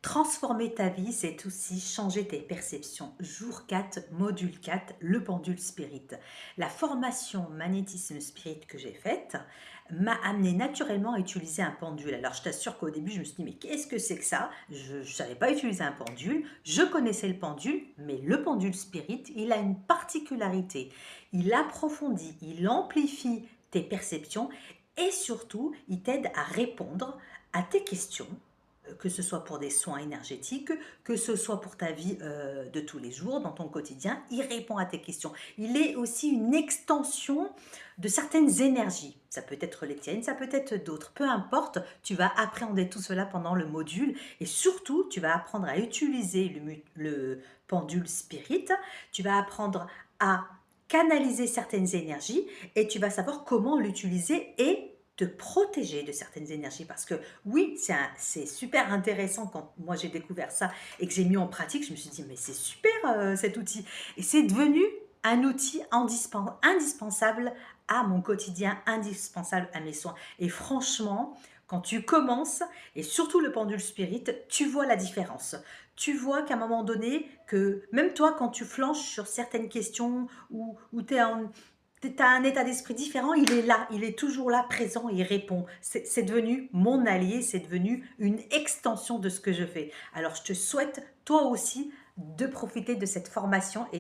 Transformer ta vie, c'est aussi changer tes perceptions. Jour 4, module 4, le pendule spirit. La formation magnétisme spirit que j'ai faite m'a amené naturellement à utiliser un pendule. Alors je t'assure qu'au début je me suis dit mais qu'est-ce que c'est que ça? Je ne savais pas utiliser un pendule, je connaissais le pendule, mais le pendule spirit, il a une particularité. Il approfondit, il amplifie tes perceptions et surtout il t'aide à répondre à tes questions, que ce soit pour des soins énergétiques, que ce soit pour ta vie de tous les jours, dans ton quotidien, il répond à tes questions. Il est aussi une extension de certaines énergies. Ça peut être les tiennes, ça peut être d'autres. Peu importe, tu vas appréhender tout cela pendant le module et surtout, tu vas apprendre à utiliser le pendule spirit. Tu vas apprendre à canaliser certaines énergies et tu vas savoir comment l'utiliser et te protéger de certaines énergies parce que oui, c'est super intéressant quand moi j'ai découvert ça et que j'ai mis en pratique, je me suis dit mais c'est super cet outil et c'est devenu un outil indispensable à mon quotidien, indispensable à mes soins et franchement, quand tu commences et surtout le pendule spirit, tu vois la différence. Tu vois qu'à un moment donné, que même toi quand tu flanches sur certaines questions ou tu es en tu as un état d'esprit différent, il est là, il est toujours là, présent, il répond. C'est devenu mon allié, c'est devenu une extension de ce que je fais. Alors, je te souhaite, toi aussi, de profiter de cette formation et